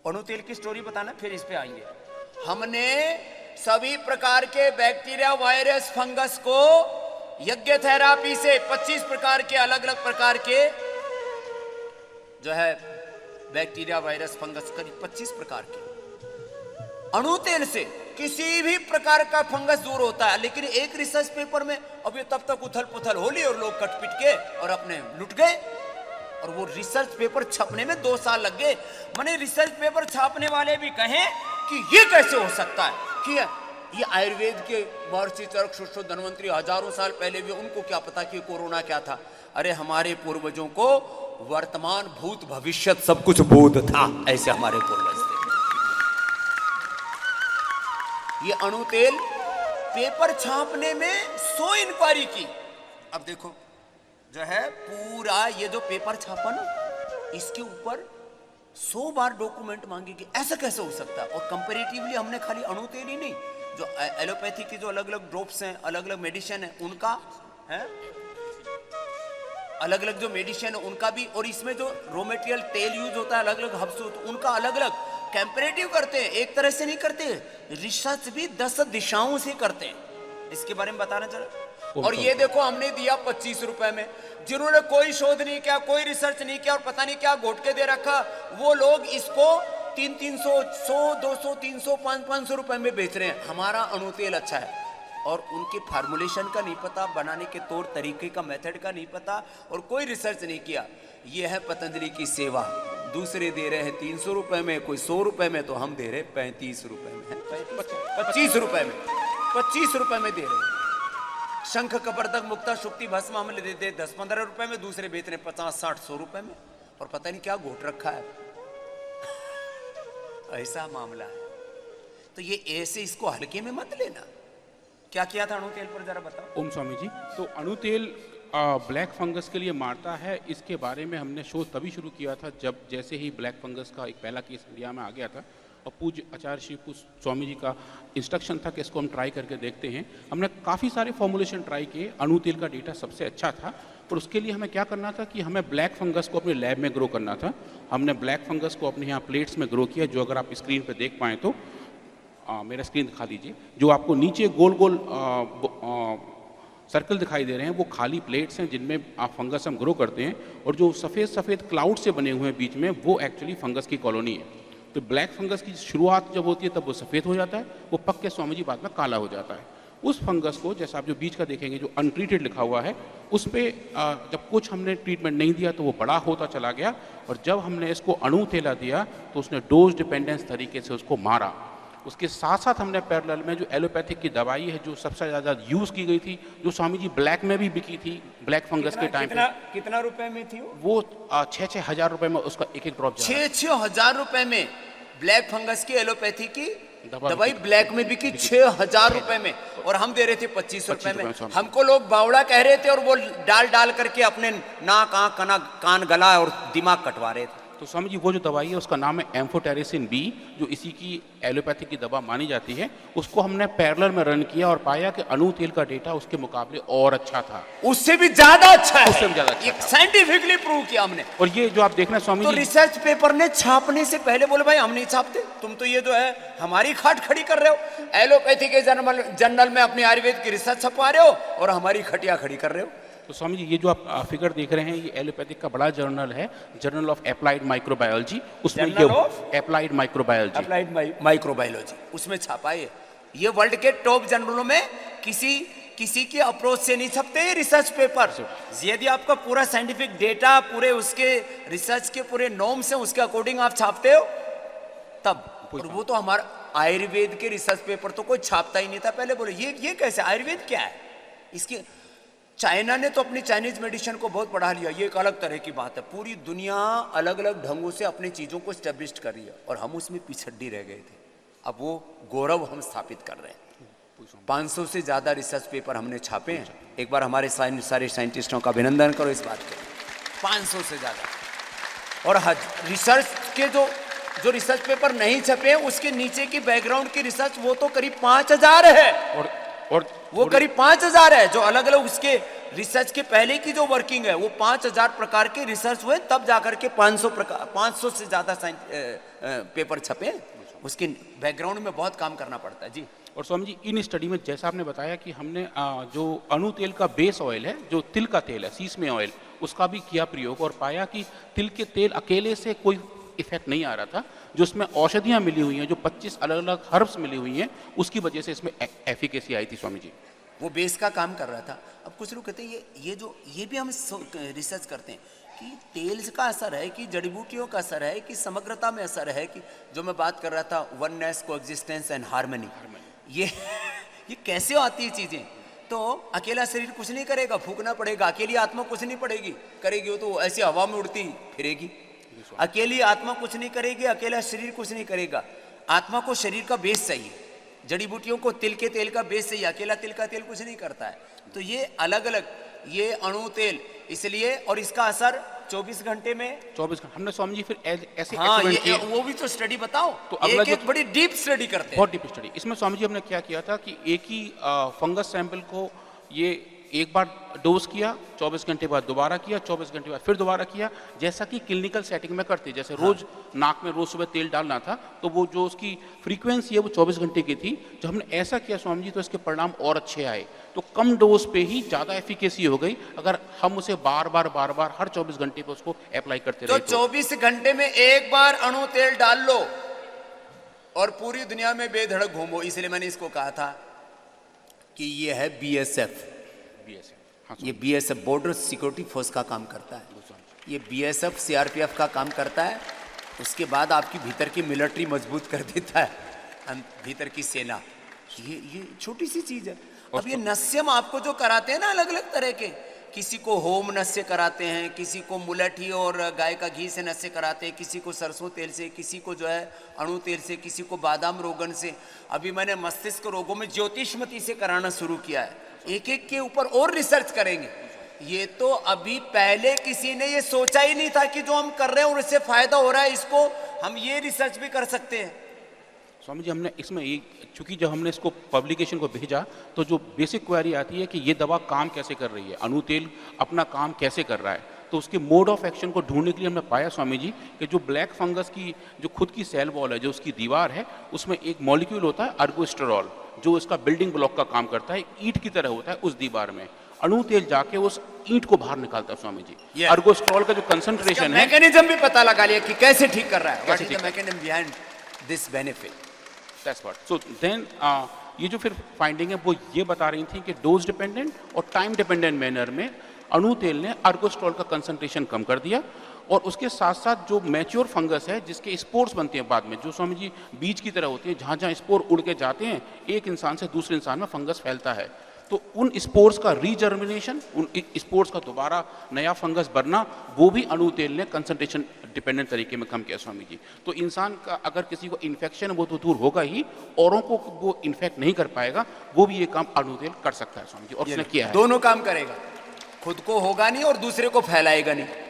अणु तेल की स्टोरी बताना, फिर इस पे आएंगे। हमने सभी प्रकार के बैक्टीरिया, वायरस, फंगस को यज्ञ थेरापी से 25 प्रकार के अलग अलग प्रकार के जो है बैक्टीरिया, वायरस, फंगस, करीब 25 प्रकार के अणु तेल से किसी भी प्रकार का फंगस दूर होता है। लेकिन एक रिसर्च पेपर में अभी तब तक उथल पुथल हो ली और लोग कटपिट के और अपने लुट गए, और वो रिसर्च पेपर छपने में 2 साल लग गए। माने रिसर्च पेपर छापने वाले भी कहें कि ये कैसे हो सकता है कि ये आयुर्वेद के महर्षि चरक, सुश्रुत, धन्वंतरी हजारों साल पहले भी, उनको क्या पता कि कोरोना क्या था। अरे हमारे पूर्वजों को वर्तमान, भूत, भविष्य सब कुछ बोध था, ऐसे हमारे पूर्वज थे। ये अणु तेल पेपर छापने में 100 इंक्वायरी की। अब देखो जो है पूरा ये जो पेपर छापा ना, इसके ऊपर 100 बार डॉक्यूमेंट मांगेगी, ऐसा कैसे हो सकता है। और कंपैरेटिवली हमने खाली अणु तेल ही नहीं, जो एलोपैथी की जो अलग अलग ड्रॉप्स हैं, अलग अलग मेडिसिन है, उनका है अलग अलग जो मेडिसिन है उनका भी, और इसमें जो रॉ मटेरियल तेल यूज होता है अलग अलग हब्स, उनका अलग अलग कंपैरेटिव करते हैं। एक तरह से नहीं करते, रिसर्च भी 10 दिशाओं से करते हैं। इसके बारे में बताना चला। और ये देखो हमने दिया 25 रुपए में, जिन्होंने कोई शोध नहीं किया, कोई रिसर्च नहीं किया और पता नहीं क्या घोट के दे रखा, वो लोग इसको 300, 100, 200, 300, 500 रुपए में बेच रहे हैं। हमारा अणु तेल अच्छा है, और उनके फार्मूलेशन का नहीं पता, बनाने के तौर तरीके का, मेथड का नहीं पता, और कोई रिसर्च नहीं किया। ये है पतंजलि की सेवा। दूसरे दे रहे हैं 300 रुपए में, कोई 100 रुपए में, तो हम दे रहे 35 रुपए में, 25 रुपए में, 25 रुपए में दे रहे हैं। शंख, कबरदक, मुक्ता, शुक्ति, भस्म हम देते 10-15 रुपए में, दूसरे बेच रहे 50-60-100 रुपए में, और पता नहीं क्या घोट रखा है। ऐसा मामला है। तो ये ऐसे इसको हल्के में मत लेना। क्या किया था अणु तेल पर, जरा बताओ। ओम स्वामी जी, तो अणु तेल ब्लैक फंगस के लिए मारता है, इसके बारे में हमने शोध तभी शुरू किया था जब जैसे ही ब्लैक फंगस का एक पहला केस इंडिया में आ गया था, और पूज्य आचार्य श्री स्वामी जी का इंस्ट्रक्शन था कि इसको हम ट्राई करके देखते हैं। हमने काफ़ी सारे फॉर्मुलेशन ट्राई किए, अणु तेल का डेटा सबसे अच्छा था, पर उसके लिए हमें क्या करना था कि हमें ब्लैक फंगस को अपने लैब में ग्रो करना था। हमने ब्लैक फंगस को अपने यहाँ प्लेट्स में ग्रो किया, जो अगर आप स्क्रीन पर देख पाएँ तो मेरा स्क्रीन दिखा दीजिए। जो आपको नीचे गोल गोल सर्कल दिखाई दे रहे हैं, वो खाली प्लेट्स हैं जिनमें आप फंगस हम ग्रो करते हैं, और जो सफ़ेद सफ़ेद क्लाउड से बने हुए हैं बीच में, वो एक्चुअली फंगस की कॉलोनी है। तो ब्लैक फंगस की शुरुआत जब होती है तब वो सफ़ेद हो जाता है, वो पक के स्वामी जी बाद में काला हो जाता है। उस फंगस को, जैसे आप जो बीच का देखेंगे जो अनट्रीटेड लिखा हुआ है, उस पर जब कुछ हमने ट्रीटमेंट नहीं दिया तो वो बड़ा होता चला गया, और जब हमने इसको अणु तेला दिया तो उसने डोज डिपेंडेंस तरीके से उसको मारा। उसके साथ साथ हमने पैरेलल में जो एलोपैथिक की दवाई है, जो सबसे ज़्यादा यूज़ की गई थी, जो स्वामी जी ब्लैक में भी बिकी थी ब्लैक फंगस के टाइम पे, कितना रुपए में थी वो 6-6 हज़ार रुपए में उसका एक ड्रॉप। 6-6 हजार रुपए में ब्लैक फंगस की एलोपैथी की दवाई ब्लैक में बिकी 6,000 रुपए में, और हम दे रहे थे 25 रुपए में। हमको लोग बावड़ा कह रहे थे, और वो डाल डाल करके अपने नाक, आंख, कान, गला और दिमाग कटवा रहे थे। तो स्वामी जी वो जो दवाई है उसका नाम है एम्फोटेरिसिन बी, जो इसी की एलोपैथिक की दवा मानी जाती है। उसको हमने पैरेलल में रन किया और पाया कि अणु तेल का डेटा उसके मुकाबले और अच्छा था, उससे भी ज्यादा अच्छा है, उससे भी ज्यादा अच्छा, साइंटिफिकली प्रूव किया हमने। और ये जो आप देख रहे हैं स्वामी तो जी, रिसर्च पेपर ने छापने से पहले बोले भाई हम नहीं छापते, तुम तो ये जो है हमारी खाट खड़ी कर रहे हो, एलोपैथी के जर्नल में अपने आयुर्वेद की रिसर्च छपवा रहे हो और हमारी खटिया खड़ी कर रहे हो। तो स्वामी जी ये जो आप फिगर देख रहे हैं, ये एलोपैथिक का बड़ा जर्नल है, जर्नल ऑफ अप्लाइड माइक्रोबायोलॉजी। उसमें ये अप्लाइड माइक्रोबायोलॉजी उसमें छापा है। ये वर्ल्ड के टॉप जर्नलों में किसी के अप्रोच से नहीं छपते रिसर्च पेपर। यदि आपका पूरा साइंटिफिक डेटा, पूरे उसके रिसर्च के पूरे नॉर्म्स हैं, उसके अकॉर्डिंग आप छापते हो तब। और वो तो हमारा आयुर्वेद के रिसर्च पेपर तो कोई छापता ही नहीं था। पहले बोले ये कैसे, आयुर्वेद क्या है इसकी। चाइना ने तो अपनी चाइनीज मेडिसिन को बहुत बढ़ा लिया, ये एक अलग तरह की बात है। पूरी दुनिया अलग अलग ढंगों से अपनी चीज़ों को स्टेब्लिश कर रही है, और हम उसमें पिछड़ी रह गए थे। अब वो गौरव हम स्थापित कर रहे हैं। 500 से ज़्यादा रिसर्च पेपर हमने छापे हैं। एक बार हमारे सारे साइंटिस्टों का अभिनंदन करो इस बात के। 500 से ज़्यादा। और रिसर्च के जो रिसर्च पेपर नहीं छपे हैं, उसके नीचे की बैकग्राउंड की रिसर्च वो तो करीब 5,000 है, और वो करीब 5,000 है। जो अलग अलग उसके रिसर्च के पहले की जो वर्किंग है वो 5000 प्रकार के रिसर्च हुए, तब जाकर के 500 से ज्यादा पेपर छपे। उसके बैकग्राउंड में बहुत काम करना पड़ता है जी। और स्वामी जी, इन स्टडी में जैसा आपने बताया कि हमने जो अणु तेल का बेस ऑयल है, जो तिल का तेल है, सीसमे ऑयल, उसका भी किया प्रयोग और पाया कि तिल के तेल अकेले से कोई इफेक्ट नहीं आ रहा था। जो इसमें औषधियाँ मिली हुई हैं, जो 25 अलग अलग हर्ब्स मिली हुई हैं, उसकी वजह से इसमें एफिकेसी आई थी स्वामी जी। वो बेस का काम कर रहा था। अब कुछ लोग कहते हैं ये भी हम रिसर्च करते हैं कि तेल का असर है कि जड़ी बूटियों का असर है कि समग्रता में असर है, कि जो मैं बात कर रहा था वननेस, कोएग्जिस्टेंस एंड हार्मनी, ये कैसे आती है चीजें। तो अकेला शरीर कुछ नहीं करेगा, फूकना पड़ेगा। अकेली आत्मा कुछ नहीं पड़ेगी करेगी, वो तो ऐसी हवा में उड़ती फिरेगी। अकेली आत्मा कुछ नहीं करेगी, अकेला शरीर कुछ नहीं करेगा। आत्मा को शरीर का बेस चाहिए, जड़ी बूटियों को तिल के तेल का बेस चाहिए। अकेला तिल का तेल कुछ नहीं करता है। तो ये अलग अलग ये अणु तेल इसलिए, और इसका असर 24 घंटे में 24 घंटे हमने स्वामी जी फिर ऐसे हाँ, experiment किए। वो भी तो स्टडी बताओ। तो अगला एक बड़ी डीप स्टडी करते हैं। बहुत डीप स्टडी। इसमें स्वामी जी हमने क्या किया था कि एक ही फंगस सैंपल को ये एक बार डोज किया, 24 घंटे बाद दोबारा किया, 24 घंटे बाद फिर दोबारा किया, जैसा कि क्लिनिकल सेटिंग में करते। जैसे रोज नाक में रोज सुबह तेल डालना था, तो वो जो उसकी फ्रीक्वेंसी है वो 24 घंटे की थी। जब हमने ऐसा किया स्वामी जी, तो इसके परिणाम और अच्छे आए। तो कम डोज पे ही ज़्यादा एफिकेसी हो गई, अगर हम उसे बार बार हर 24 घंटे पे उसको अप्लाई करते तो रहे। 24 घंटे में एक बार अणु तेल डाल लो और पूरी दुनिया में बेधड़क घूमो। इसलिए मैंने इसको कहा था कि ये है BSF। हाँ, ये BSF बॉर्डर सिक्योरिटी फोर्स का काम करता है। ये BSF CRPF का काम करता है। उसके बाद आपकी भीतर की मिलिट्री मजबूत कर देता है, भीतर की सेना। ये छोटी सी चीज है। अब ये नस्यम आपको जो कराते हैं ना अलग अलग तरह के, किसी को होम नस्य कराते हैं, किसी को मुलठी और गाय का घी से नस्य कराते हैं, किसी को सरसों तेल से, किसी को जो है अणु तेल से, किसी को बादाम रोगन से। अभी मैंने मस्तिष्क रोगों में ज्योतिषमती से कराना शुरू किया है। एक एक के ऊपर और रिसर्च करेंगे। ये तो अभी पहले किसी ने ये सोचा ही नहीं था कि जो हम कर रहे हैं और इससे फायदा हो रहा है, इसको हम ये रिसर्च भी कर सकते हैं। स्वामी जी, हमने इसमें एक, चूंकि जब हमने इसको पब्लिकेशन को भेजा, तो जो बेसिक क्वेरी आती है कि ये दवा काम कैसे कर रही है, अणु तेल अपना काम कैसे कर रहा है, तो उसके मोड ऑफ एक्शन को ढूंढने के लिए हमने पाया स्वामी जी कि जो ब्लैक फंगस की जो खुद की सेल वॉल है, जो उसकी दीवार है, उसमें एक मॉलिक्यूल होता है अर्गोस्टेरॉल, जो इसका बिल्डिंग ब्लॉक का काम करता है, ईंट की तरह होता है उस दीवार में। अणु तेल जाके उस ईंट को बाहर निकालता है स्वामी जी। अर्गोस्टेरॉल का जो कंसंट्रेशन है, मैकेनिज्म भी पता लगा लिया कि कैसे ठीक कर रहा है, what is the mechanism behind this benefit. That's what. So then ये जो फिर फाइंडिंग है वो ये बता रही थी कि डोज डिपेंडेंट और टाइम डिपेंडेंट मैनर में अणु तेल ने अर्गोस्टेरॉल का कंसंट्रेशन कम कर दिया। और उसके साथ साथ जो मैच्योर फंगस है, जिसके स्पोर्स बनते हैं बाद में, जो स्वामी जी बीज की तरह होती है, जहाँ जहाँ स्पोर उड़ के जाते हैं, एक इंसान से दूसरे इंसान में फंगस फैलता है, तो उन स्पोर्स का रीजर्मिनेशन, उन स्पोर्स का दोबारा नया फंगस बनना, वो भी अणु तेल ने कंसंट्रेशन डिपेंडेंट तरीके में कम किया स्वामी जी। तो इंसान का अगर किसी को इन्फेक्शन है वो तो दूर होगा ही, औरों को वो इन्फेक्ट नहीं कर पाएगा, वो भी ये काम अणु तेल कर सकता है स्वामी जी, और उसने किया है। दोनों काम करेगा, खुद को होगा नहीं और दूसरे को फैलाएगा नहीं।